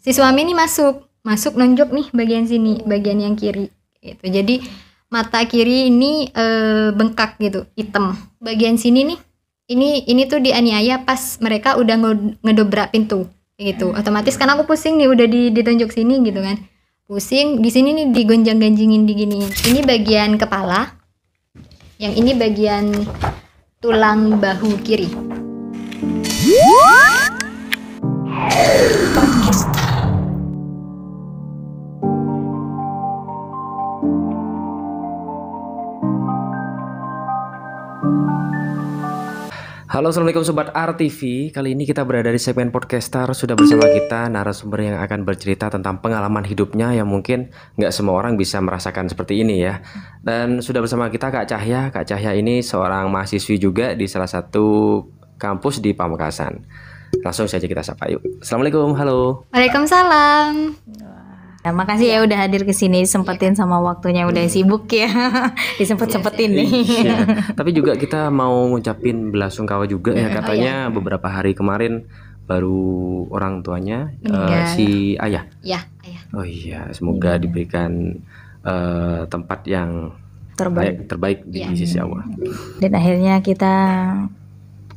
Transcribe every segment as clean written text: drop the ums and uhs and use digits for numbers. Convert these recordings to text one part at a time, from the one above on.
Si suami ini masuk nonjok nih bagian sini, bagian yang kiri gitu. Jadi mata kiri ini bengkak gitu, hitam. Bagian sini nih, ini tuh dianiaya pas mereka udah ngedobrak pintu gitu. Otomatis kan aku pusing nih, udah ditonjok sini gitu kan. Pusing, di sini nih digonjang-ganjingin digini. Ini bagian kepala. Yang ini bagian tulang bahu kiri. Halo, assalamualaikum Sobat RTV. Kali ini kita berada di segmen podcaster. Sudah bersama kita narasumber yang akan bercerita tentang pengalaman hidupnya yang mungkin nggak semua orang bisa merasakan seperti ini ya. Dan sudah bersama kita Kak Cahya. Kak Cahya ini seorang mahasiswi juga di salah satu kampus di Pamekasan. Langsung saja kita sapa yuk. Assalamualaikum, halo. Waalaikumsalam. Nah, makasih ya udah hadir ke sini, sempetin sama waktunya udah sibuk ya. Disempet-sempetin nih. Iya. Tapi juga kita mau ngucapin belasungkawa juga ya, katanya beberapa hari kemarin baru orang tuanya si ayah. Ya, ayah. Oh iya, semoga diberikan tempat yang terbaik di sisi Allah. Dan akhirnya kita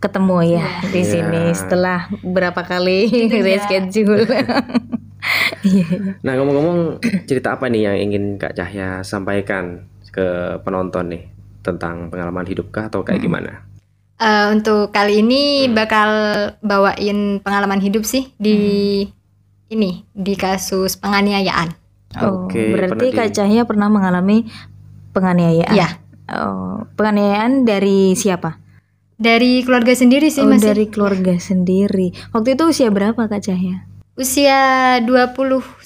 ketemu ya di sini setelah berapa kali reschedule. Nah, ngomong-ngomong, cerita apa nih yang ingin Kak Cahya sampaikan ke penonton nih tentang pengalaman hidup kah atau kayak gimana? Untuk kali ini bakal bawain pengalaman hidup sih di kasus penganiayaan. Oke, berarti Kak Cahya pernah mengalami penganiayaan? Iya. Penganiayaan dari siapa? Dari keluarga sendiri sih masih. Dari keluarga sendiri. Waktu itu usia berapa Kak Cahya? Usia 21.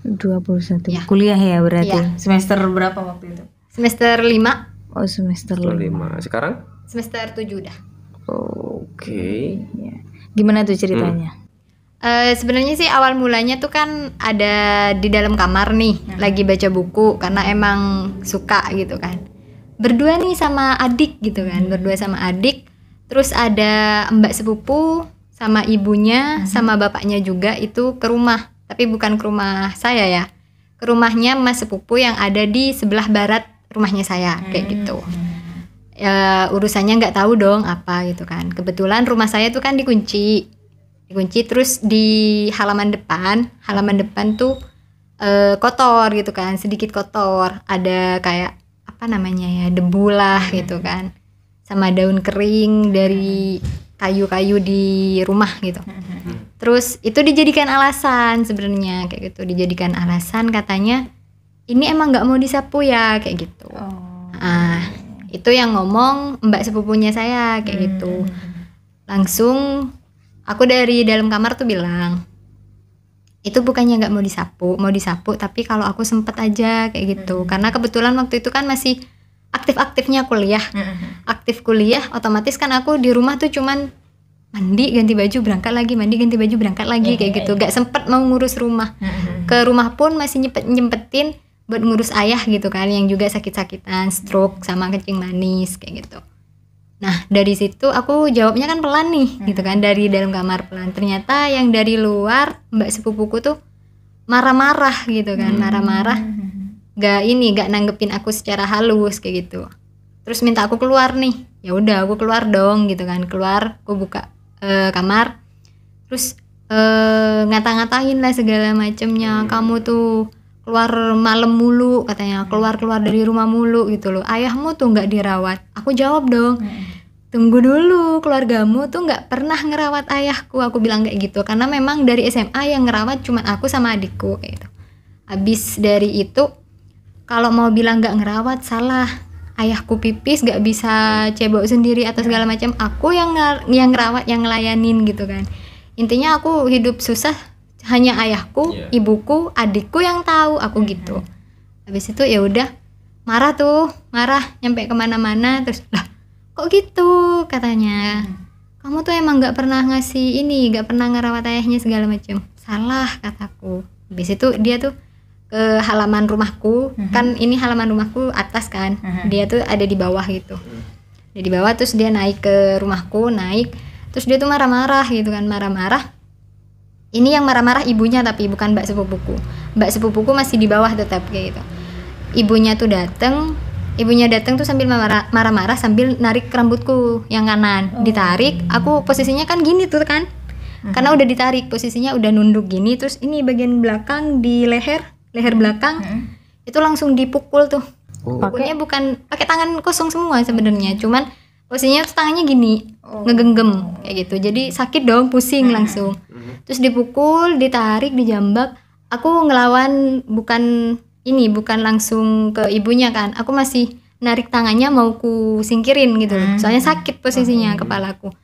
21. Ya. Kuliah ya berarti. Ya. Semester berapa waktu itu? Semester 5. Oh, semester 5. Sekarang? Semester 7 udah. Oke. Ya. Gimana tuh ceritanya? Sebenarnya sih awal mulanya tuh kan ada di dalam kamar nih, lagi baca buku karena emang suka gitu kan. Berdua nih sama adik gitu kan, Terus ada mbak sepupu sama ibunya sama bapaknya juga itu ke rumah, tapi bukan ke rumah saya ya, ke rumahnya mas sepupu yang ada di sebelah barat rumahnya saya kayak gitu. Ya, urusannya nggak tahu dong apa gitu kan. Kebetulan rumah saya tuh kan dikunci terus di halaman depan tuh kotor gitu kan, sedikit kotor, ada kayak apa namanya ya, debu lah gitu kan, sama daun kering dari kayu-kayu di rumah gitu. Terus itu dijadikan alasan sebenarnya kayak gitu, dijadikan alasan katanya ini emang nggak mau disapu ya kayak gitu. Itu yang ngomong mbak sepupunya saya kayak gitu. Langsung aku dari dalam kamar tuh bilang, itu bukannya nggak mau disapu tapi kalau aku sempet aja kayak gitu. Karena kebetulan waktu itu kan masih aktif-aktifnya kuliah. Aktif kuliah, otomatis kan aku di rumah tuh cuman mandi ganti baju berangkat lagi kayak gitu. Gak sempet mau ngurus rumah. Ke rumah pun masih nyempetin buat ngurus ayah gitu kan, yang juga sakit-sakitan, stroke sama kencing manis kayak gitu. Nah dari situ aku jawabnya kan pelan nih gitu kan, dari dalam kamar pelan. Ternyata yang dari luar mbak sepupuku tuh marah-marah gitu kan, gak nanggepin aku secara halus kayak gitu. Terus minta aku keluar nih. Ya udah aku keluar dong gitu kan. Keluar, aku buka kamar. Terus ngata-ngatain lah segala macemnya. Kamu tuh keluar malam mulu katanya, keluar dari rumah mulu gitu loh. Ayahmu tuh nggak dirawat. Aku jawab dong, tunggu dulu, keluargamu tuh nggak pernah ngerawat ayahku. Aku bilang kayak gitu karena memang dari SMA yang ngerawat cuma aku sama adikku kayak gitu. Abis dari itu kalau mau bilang nggak ngerawat salah. Ayahku pipis nggak bisa cebok sendiri atau segala macam. Aku yang ngerawat, yang ngelayanin gitu kan. Intinya aku hidup susah hanya ayahku, ibuku, adikku yang tahu aku gitu. Habis itu ya udah marah nyampe kemana-mana. Terus lah kok gitu katanya. Kamu tuh emang nggak pernah ngasih nggak pernah ngerawat ayahnya segala macam. Salah kataku. Habis itu dia tuh ke halaman rumahku, kan ini halaman rumahku atas kan, dia tuh ada di bawah gitu. Dia di bawah, terus dia naik ke rumahku, terus dia tuh marah-marah gitu kan, Ini yang marah-marah ibunya tapi bukan mbak sepupuku. Mbak sepupuku masih di bawah tetap kayak gitu. Ibunya datang tuh sambil marah-marah sambil narik rambutku yang kanan. Ditarik, aku posisinya kan gini tuh kan. Karena udah ditarik, posisinya udah nunduk gini, terus ini bagian belakang di leher belakang itu langsung dipukul tuh. Pukulnya bukan pakai tangan kosong semua sebenarnya, cuman posisinya tuh tangannya gini, ngegenggam kayak gitu. Jadi sakit dong, pusing langsung. Terus dipukul, ditarik, dijambak. Aku ngelawan bukan langsung ke ibunya kan. Aku masih narik tangannya mau ku singkirin gitu. Soalnya sakit posisinya kepalaku.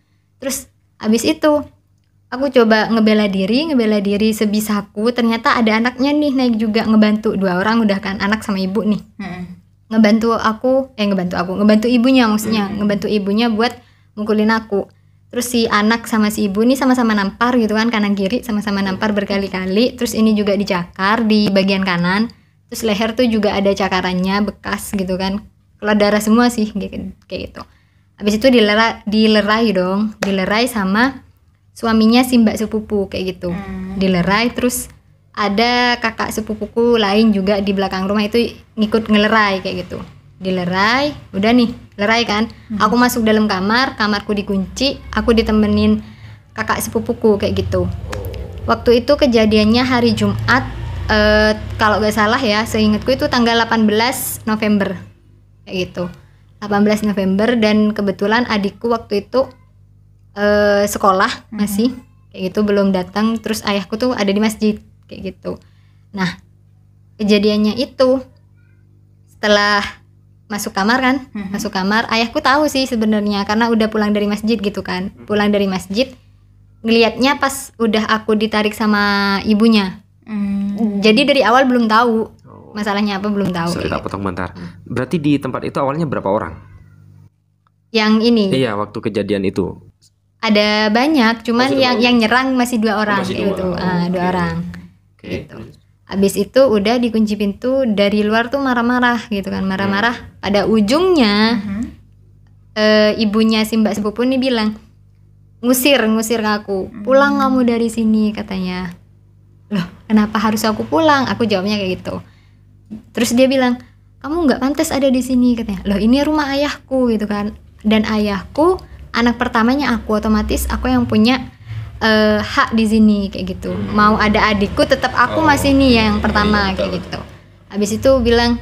Terus abis itu aku coba ngebela diri sebisaku. Ternyata ada anaknya nih naik juga ngebantu. 2 orang udah kan, anak sama ibu nih. Ngebantu ibunya maksudnya. Ngebantu ibunya buat mukulin aku. Terus si anak sama si ibu ini sama-sama nampar gitu kan, kanan kiri sama-sama nampar berkali-kali. Terus ini juga dicakar di bagian kanan. Terus leher tuh juga ada cakarannya bekas gitu kan, keluar darah semua sih kayak gitu. Habis itu dilerai sama suaminya si mbak sepupu kayak gitu. Dilerai, terus ada kakak sepupuku lain juga di belakang rumah itu ngikut ngelerai kayak gitu. Dilerai, udah nih lerai kan. Aku masuk dalam kamarku dikunci, aku ditemenin kakak sepupuku kayak gitu. Waktu itu kejadiannya hari Jumat, kalau gak salah ya, seingatku itu tanggal 18 November kayak gitu. 18 November, dan kebetulan adikku waktu itu sekolah masih kayak gitu, belum datang. Terus ayahku tuh ada di masjid kayak gitu. Nah, kejadiannya itu setelah masuk kamar kan, masuk kamar, ayahku tahu sih sebenarnya karena udah pulang dari masjid gitu kan. Pulang dari masjid, ngelihatnya pas udah aku ditarik sama ibunya. Jadi dari awal belum tahu masalahnya apa, belum tahu. Sorry, tak potong bentar. Berarti di tempat itu awalnya berapa orang? Yang ini? Iya, waktu kejadian itu. Ada banyak, cuman yang nyerang masih 2 orang kayak gitu. 2 orang. Okay. Gitu. Habis itu udah dikunci pintu, dari luar tuh marah-marah gitu kan, marah-marah. Pada ujungnya ibunya si mbak sepupu ini bilang, ngusir ke aku, pulang kamu dari sini katanya. Loh, kenapa harus aku pulang? Aku jawabnya kayak gitu. Terus dia bilang, kamu nggak pantas ada di sini katanya. Loh, ini rumah ayahku gitu kan. Dan ayahku anak pertamanya aku, otomatis aku yang punya hak di sini kayak gitu. Mau ada adikku tetap aku masih nih yang pertama kayak gitu. Habis itu bilang,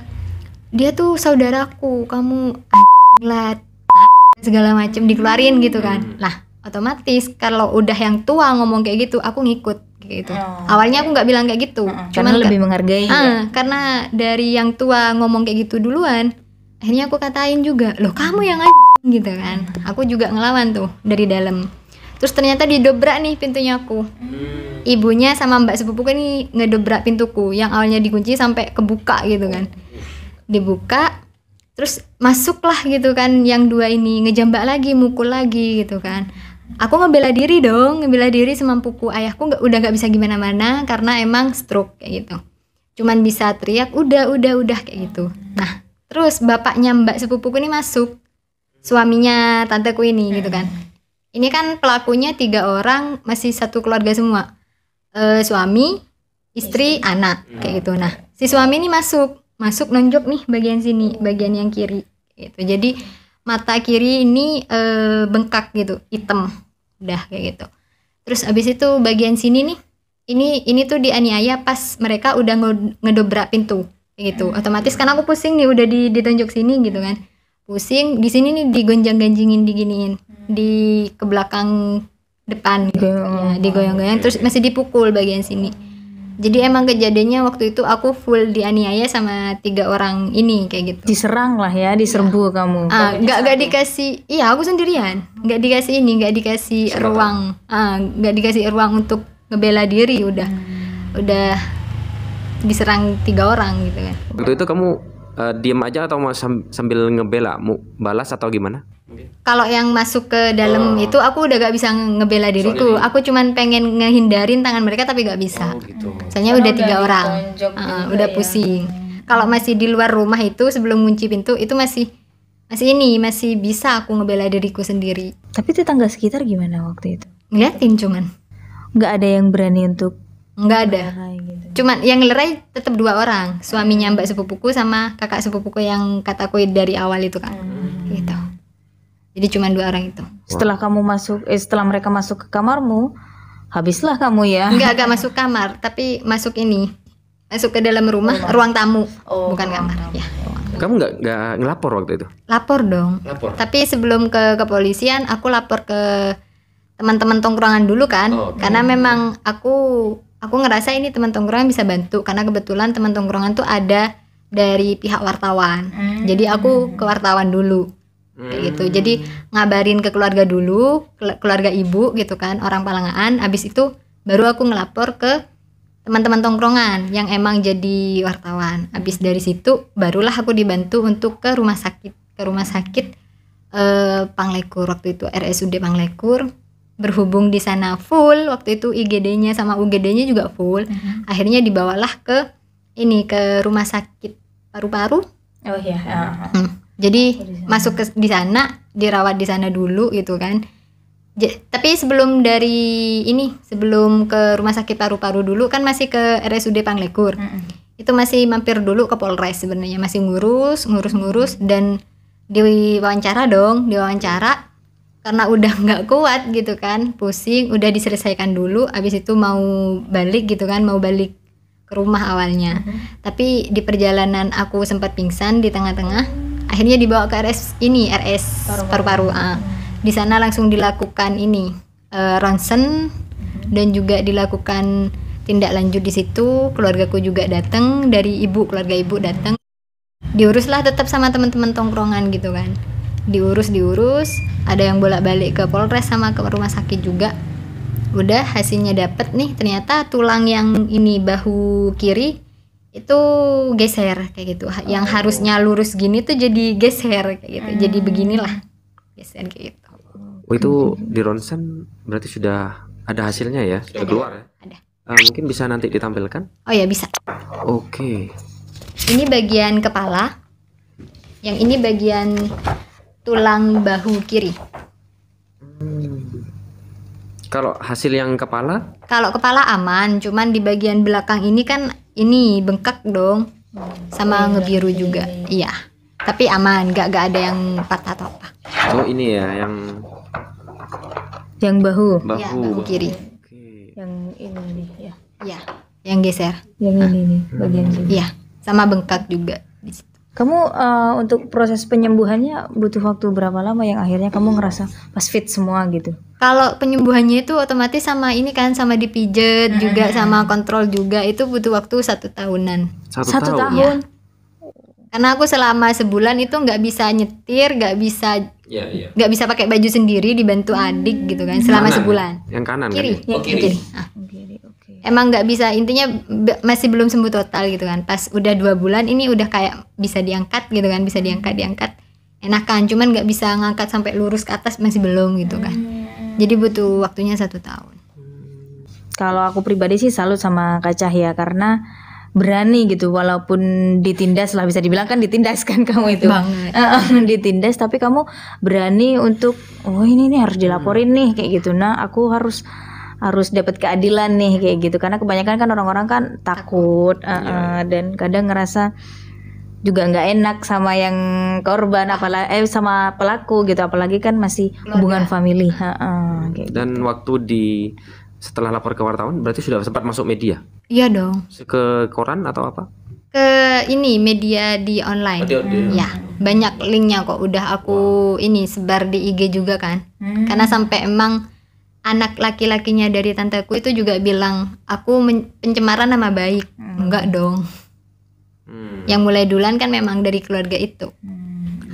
dia tuh saudaraku, kamu lat segala macem dikeluarin gitu kan. Lah, otomatis kalau udah yang tua ngomong kayak gitu, aku ngikut gitu. Awalnya aku nggak bilang kayak gitu, cuman lebih menghargai. Karena dari yang tua ngomong kayak gitu duluan, akhirnya aku katain juga, loh kamu yang gitu kan. Aku juga ngelawan tuh dari dalam. Terus ternyata didobrak nih pintunya aku. Ibunya sama mbak sepupuku ini ngedobrak pintuku yang awalnya dikunci sampai kebuka gitu kan. Dibuka, terus masuklah gitu kan yang 2 ini, ngejambak lagi, mukul lagi gitu kan. Aku ngebela diri semampuku. Ayahku udah nggak bisa gimana-mana karena emang stroke kayak gitu. Cuman bisa teriak udah kayak gitu. Nah, terus bapaknya mbak sepupuku ini masuk, suaminya tanteku ini gitu kan. Ini kan pelakunya 3 orang, masih satu keluarga semua. Suami, istri, anak kayak gitu. Nah, si suami ini masuk nonjok nih bagian sini, bagian yang kiri gitu. Jadi mata kiri ini bengkak gitu, hitam, udah kayak gitu. Terus abis itu bagian sini nih, ini tuh dianiaya pas mereka udah ngedobrak pintu kayak gitu. Otomatis kan aku pusing nih, udah ditonjok sini gitu kan, pusing di sini nih, digonjang-ganjingin, diginiin di ke belakang depan gitu. Ya, digoyang-goyang, terus masih dipukul bagian sini. Jadi emang kejadiannya waktu itu aku full dianiaya sama 3 orang ini kayak gitu. Diserang lah ya, diserbu kamu. Nggak dikasih, iya aku sendirian, nggak dikasih ruang, nggak dikasih ruang untuk ngebela diri, udah diserang 3 orang gitu kan. Waktu itu kamu diem aja atau mau sambil ngebela, mau balas atau gimana? Kalau yang masuk ke dalam itu aku udah gak bisa ngebela diriku. Aku cuman pengen ngehindarin tangan mereka tapi gak bisa. Soalnya udah 3 orang, udah pusing. Kalau masih di luar rumah itu sebelum ngunci pintu itu masih bisa aku ngebela diriku sendiri. Tapi tetangga sekitar gimana waktu itu? Ngeliatin cuman. nggak ada yang berani untuk Nggak ada. lerai gitu. Cuman yang ngelerai tetap 2 orang, suaminya mbak sepupuku sama kakak sepupuku yang kataku dari awal itu kan. Gitu. Jadi cuma 2 orang itu. Setelah kamu setelah mereka masuk ke kamarmu, habislah kamu ya. Enggak masuk kamar, tapi masuk ini. Masuk ke dalam rumah, ruang tamu. Bukan kamar, ya. Kamu nggak ngelapor waktu itu? Lapor dong. Lapor. Tapi sebelum ke kepolisian, aku lapor ke teman-teman tongkrongan dulu kan. Karena memang aku ngerasa ini teman tongkrongan bisa bantu, karena kebetulan teman tongkrongan tuh ada dari pihak wartawan. Jadi aku ke wartawan dulu. Kayak gitu. Jadi ngabarin ke keluarga dulu, keluarga ibu gitu kan, orang Palangaan. Abis itu baru aku ngelapor ke teman-teman tongkrongan yang emang jadi wartawan. Abis dari situ barulah aku dibantu untuk ke rumah sakit Panglekur, waktu itu RSUD Panglekur. Berhubung di sana full waktu itu, IGD-nya sama UGD-nya juga full. Akhirnya dibawalah ke rumah sakit paru-paru. Oh iya. Jadi masuk ke di sana, dirawat di sana dulu gitu kan. Tapi sebelum ke rumah sakit paru-paru dulu kan masih ke RSUD Panglekur. Itu masih mampir dulu ke Polres sebenarnya, masih ngurus dan diwawancara karena udah nggak kuat gitu kan, pusing, udah diselesaikan dulu. Abis itu mau balik gitu kan, mau balik ke rumah awalnya. Tapi di perjalanan aku sempat pingsan di tengah-tengah. Akhirnya dibawa ke RS paru-paru. Di sana langsung dilakukan ronsen dan juga dilakukan tindak lanjut di situ. Keluargaku juga datang, keluarga ibu datang. Diuruslah tetap sama teman-teman tongkrongan gitu kan. Diurus, ada yang bolak-balik ke Polres sama ke rumah sakit juga. Udah hasilnya dapet nih, ternyata tulang yang bahu kiri itu geser kayak gitu. Yang harusnya lurus gini tuh jadi geser kayak gitu. Jadi beginilah, geser kayak gitu. Oh, itu di ronsen berarti sudah ada hasilnya ya? Sudah keluar ya? Ada. Mungkin bisa nanti ditampilkan? Oh ya bisa. Oke. Ini bagian kepala. Yang ini bagian tulang bahu kiri. Kalau hasil yang kepala? Kalau kepala aman, cuman di bagian belakang ini kan bengkak dong, sama ngebiru juga. Iya. Tapi aman, gak ada yang patah atau apa. Oh ini ya Yang bahu. Iya, bahu kiri. Oke. Yang ini nih ya. Iya, yang geser. Yang ini nih bagian sini. Iya, sama bengkak juga di situ. Kamu untuk proses penyembuhannya butuh waktu berapa lama yang akhirnya kamu ngerasa pas fit semua gitu? Kalau penyembuhannya itu otomatis sama sama dipijet juga, sama kontrol juga, itu butuh waktu 1 tahunan. Satu tahun? tahun? Karena aku selama sebulan itu nggak bisa nyetir, nggak bisa pakai baju sendiri, dibantu adik gitu kan selama sebulan. Yang kanan Kiri, kan? kiri. Kiri, oke. Emang nggak bisa, intinya masih belum sembuh total gitu kan. Pas udah 2 bulan ini udah kayak bisa diangkat gitu kan, bisa diangkat enakan, cuman nggak bisa ngangkat sampai lurus ke atas, masih belum gitu kan. Jadi butuh waktunya 1 tahun. Kalau aku pribadi sih salut sama Kak Cahya karena berani gitu, walaupun ditindas lah, bisa dibilang kan ditindas kan kamu itu. Banget. Ditindas tapi kamu berani untuk ini nih harus dilaporin nih kayak gitu. Nah, aku harus dapat keadilan nih kayak gitu, karena kebanyakan kan orang-orang kan takut dan kadang ngerasa juga nggak enak sama yang korban, apalagi sama pelaku gitu, apalagi kan masih hubungan family. Kayak Dan waktu setelah lapor ke wartawan berarti sudah sempat masuk media? Iya dong. Ke koran atau apa? Ke media di online. Ya, banyak linknya kok, udah aku sebar di IG juga kan. Karena sampai emang anak laki-lakinya dari tanteku itu juga bilang aku pencemaran nama baik. Enggak dong. Yang mulai duluan kan memang dari keluarga itu.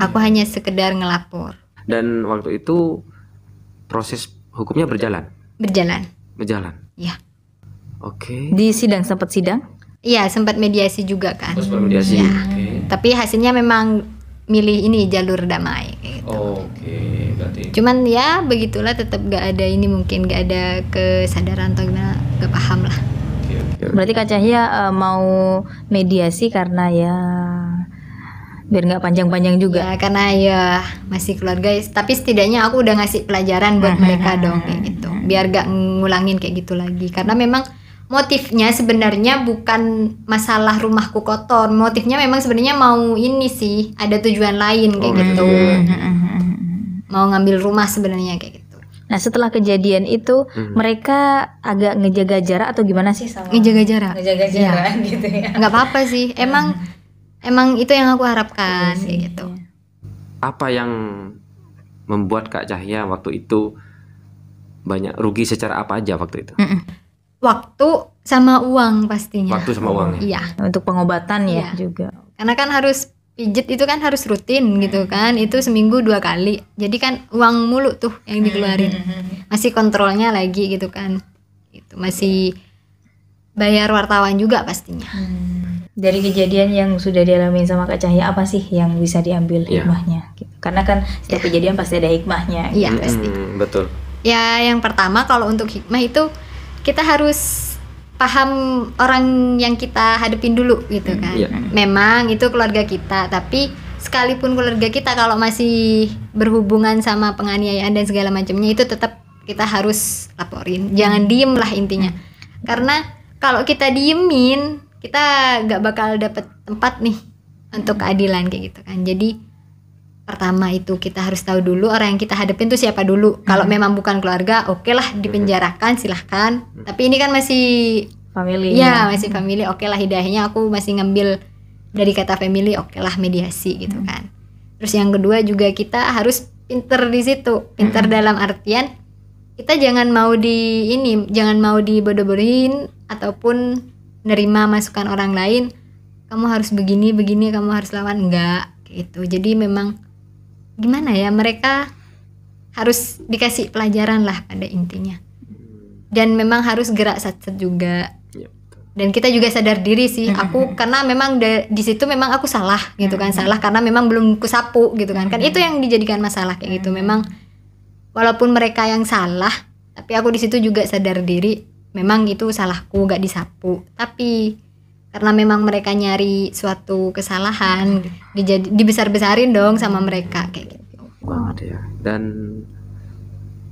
Aku hanya sekedar ngelapor. Dan waktu itu proses hukumnya berjalan? Berjalan. Ya. Oke. di sempat sidang? Iya, sempat mediasi juga kan. Terus bermediasi. Ya. Oke. Tapi hasilnya memang milih jalur damai kayak gitu. Oke, berarti. Cuman ya begitulah, tetap gak ada mungkin gak ada kesadaran atau gimana, gak paham lah. Berarti Kak Cahya mau mediasi karena ya Biar nggak panjang-panjang juga. Ya karena ya masih keluarga, tapi setidaknya aku udah ngasih pelajaran buat mereka dong kayak gitu. Biar gak ngulangin kayak gitu lagi. Karena memang motifnya sebenarnya bukan masalah rumahku kotor. Motifnya memang sebenarnya mau ini sih, ada tujuan lain kayak gitu. Mau ngambil rumah sebenarnya kayak gitu. Nah setelah kejadian itu mereka agak ngejaga jarak atau gimana sih sama? Ngejaga jarak. Ngejaga jarak gitu ya. Nggak apa-apa sih. Emang itu yang aku harapkan kayak gitu. Apa yang membuat Kak Cahya waktu itu banyak rugi secara apa aja waktu itu? Waktu sama uang pastinya. Waktu sama uang ya? Iya. Untuk pengobatan ya Iya. juga. Karena kan harus pijet itu kan harus rutin gitu kan. Itu seminggu 2 kali. Jadi kan uang mulu tuh yang dikeluarin. Masih kontrolnya lagi gitu kan. Itu masih bayar wartawan juga pastinya. Dari kejadian yang sudah dialami sama Kak Cahya, apa sih yang bisa diambil Iya. hikmahnya? Gitu. Karena kan setiap kejadian pasti ada hikmahnya. Iya pasti. Betul. Ya yang pertama kalau untuk hikmah itu kita harus paham orang yang kita hadepin dulu gitu kan. Iya. Memang itu keluarga kita, tapi sekalipun keluarga kita kalau masih berhubungan sama penganiayaan dan segala macamnya itu tetap kita harus laporin. Jangan diem lah intinya. Karena kalau kita diemin, kita gak bakal dapet tempat nih untuk keadilan kayak gitu kan. Jadi pertama itu kita harus tahu dulu orang yang kita hadapin tuh siapa dulu. Kalau memang bukan keluarga, oke lah dipenjarakan silahkan. Tapi ini kan masih Family. ya masih family, oke lah hidayahnya aku masih ngambil dari kata family, oke lah mediasi gitu kan. Terus yang kedua juga kita harus pinter di situ. Pinter dalam artian kita jangan mau dibodoh-bodohin ataupun nerima masukan orang lain. Kamu harus begini, kamu harus lawan, enggak gitu. Jadi memang gimana ya, mereka harus dikasih pelajaran lah pada intinya. Dan memang harus gerak satset juga. Iya, betul. Dan kita juga sadar diri sih. Aku karena memang di situ memang aku salah gitu kan. Salah karena memang belum kusapu gitu kan. Kan itu yang dijadikan masalah kayak gitu. Memang walaupun mereka yang salah, tapi aku di situ juga sadar diri memang itu salahku gak disapu. Tapi karena memang mereka nyari suatu kesalahan, dibesar-besarin dong sama mereka kayak gitu. Banget ya. Dan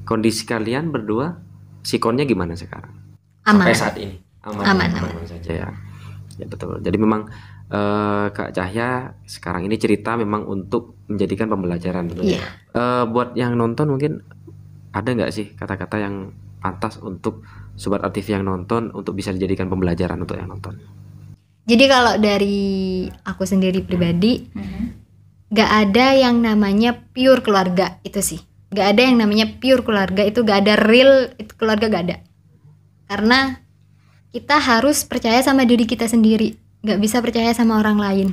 kondisi kalian berdua sikonnya gimana sekarang? Aman. Sampai saat ini. Aman. Saja ya. Ya betul. Jadi memang Kak Cahya sekarang ini cerita memang untuk menjadikan pembelajaran tentunya. Iya. Buat yang nonton mungkin ada nggak sih kata-kata yang pantas untuk Sobat RTV yang nonton untuk bisa dijadikan pembelajaran untuk yang nonton? Jadi kalau dari aku sendiri pribadi, gak ada yang namanya pure keluarga itu sih. Gak ada yang namanya pure keluarga itu, gak ada real itu keluarga, gak ada. Karena kita harus percaya sama diri kita sendiri, gak bisa percaya sama orang lain.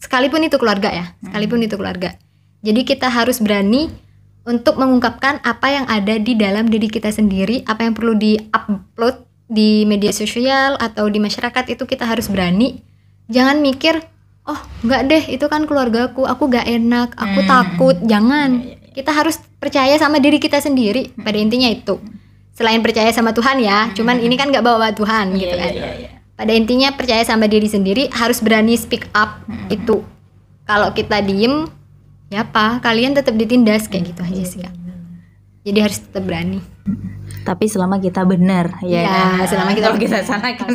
Sekalipun itu keluarga ya, sekalipun itu keluarga. Jadi kita harus berani untuk mengungkapkan apa yang ada di dalam diri kita sendiri, apa yang perlu di-upload di media sosial atau di masyarakat, itu kita harus berani. Jangan mikir, oh enggak deh itu kan keluargaku, aku gak enak, aku takut. Jangan. Kita harus percaya sama diri kita sendiri. Pada intinya itu. Selain percaya sama Tuhan ya, cuman ini kan gak bawa Tuhan gitu kan. Pada intinya percaya sama diri sendiri, harus berani speak up itu. Kalau kita diem, ya apa, kalian tetap ditindas kayak gitu aja sih Kak. Jadi harus tetap berani. Tapi selama kita benar ya, Ya, selama kita kalau kita salah kan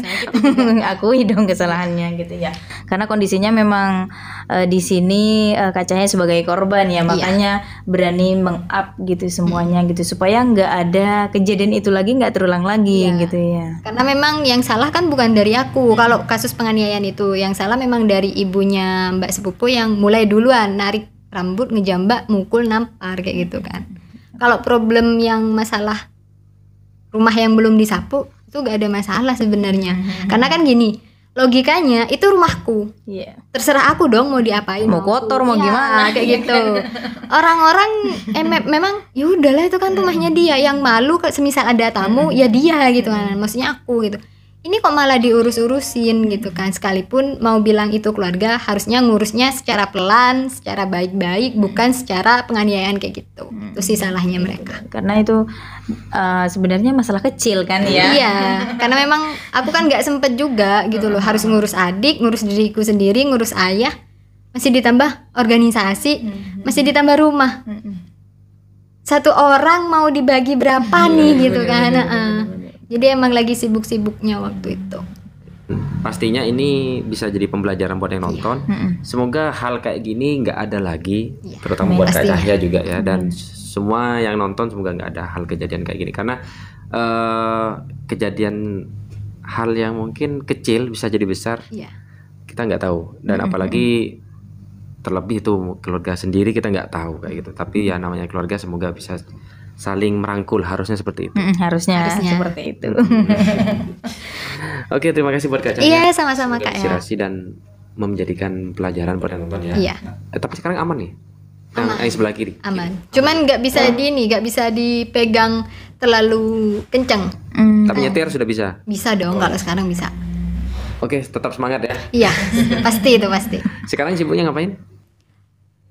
akui dong kesalahannya gitu ya. Karena kondisinya memang di sini Kak Cahya sebagai korban ya, makanya berani meng-up gitu semuanya gitu supaya nggak ada kejadian itu lagi, nggak terulang lagi gitu ya. Karena memang yang salah kan bukan dari aku. Kalau kasus penganiayaan itu yang salah memang dari ibunya Mbak sepupu yang mulai duluan narik rambut, ngejambak, mukul, nampar kayak gitu kan. Kalau problem yang masalah rumah yang belum disapu itu gak ada masalah sebenarnya. Karena kan gini, logikanya itu rumahku. Terserah aku dong mau diapain. Mau kotor mau gimana kayak gitu. Orang-orang memang ya udahlah itu kan rumahnya dia. Yang malu semisal ada tamu ya dia gitu kan. Maksudnya aku gitu. Ini kok malah diurus-urusin gitu kan. Sekalipun mau bilang itu keluarga, harusnya ngurusnya secara pelan, secara baik-baik, bukan secara penganiayaan kayak gitu. Itu sih salahnya mereka. Karena itu sebenarnya masalah kecil kan ya. Iya, karena memang aku kan nggak sempet juga gitu loh. Harus ngurus adik, ngurus diriku sendiri, ngurus ayah. masih ditambah organisasi, masih ditambah rumah. Satu orang mau dibagi berapa nih gitu kan. Jadi emang lagi sibuk-sibuknya waktu itu. Pastinya ini bisa jadi pembelajaran buat yang nonton. Semoga hal kayak gini nggak ada lagi, terutama buat Kak pastinya. Cahya juga ya. Dan semua yang nonton semoga nggak ada hal kejadian kayak gini, karena kejadian hal yang mungkin kecil bisa jadi besar. Iya. Kita nggak tahu. Dan apalagi terlebih itu keluarga sendiri, kita nggak tahu kayak gitu. Tapi ya namanya keluarga, semoga bisa saling merangkul, harusnya seperti itu. Harusnya Harusnya. seperti itu. Oke, terima kasih buat Kak Cahya. Iya, sama-sama Semoga Kak ya. inspirasi dan menjadikan pelajaran buat yang nonton ya. Iya. Tapi sekarang aman nih. Yang sebelah kiri. Aman. Cuman nggak bisa nggak bisa dipegang terlalu kenceng. Tapi nyetir sudah bisa. Bisa dong kalau sekarang bisa. Oke, tetap semangat ya. Iya, pasti itu pasti. Sekarang sibuknya ngapain?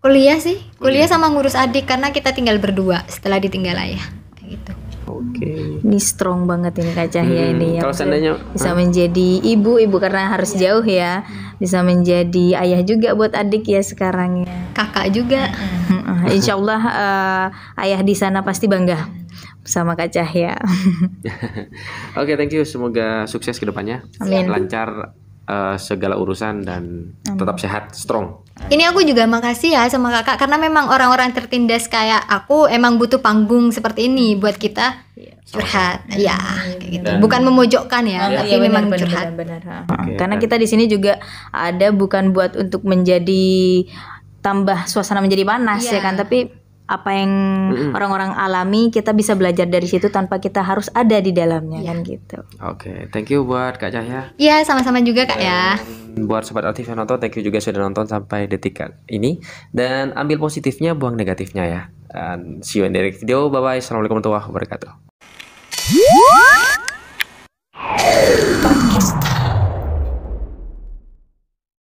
Kuliah sih, kuliah sama ngurus adik karena kita tinggal berdua setelah ditinggal ayah. Kayak gitu. Oke. Ini strong banget ini Kak Cahya ini ya. Kalau seandainya Bisa menjadi ibu karena harus jauh ya. Bisa menjadi ayah juga buat adik ya sekarang ya. Kakak juga. Insya Allah ayah di sana pasti bangga sama Kak Cahya. Oke, thank you. Semoga sukses ke depannya. Amin. Lancar segala urusan dan tetap sehat, strong. Ini aku juga makasih ya sama kakak karena memang orang-orang tertindas kayak aku emang butuh panggung seperti ini buat kita curhat. Ya, kayak gitu. Bukan memojokkan ya, tapi memang curhat. benar. Oke, Karena dan- kita di sini juga ada bukan buat untuk menjadi tambah suasana menjadi panas Iya. ya kan, tapi apa yang orang-orang alami kita bisa belajar dari situ tanpa kita harus ada di dalamnya kan gitu. Oke, thank you buat Kak Cahya. Iya, sama-sama juga kak ya. Buat Sobat Aktif yang nonton, thank you juga sudah nonton sampai detik ini. Dan ambil positifnya, buang negatifnya ya. Dan see you in the next video. Bye-bye. Assalamualaikum warahmatullahi wabarakatuh.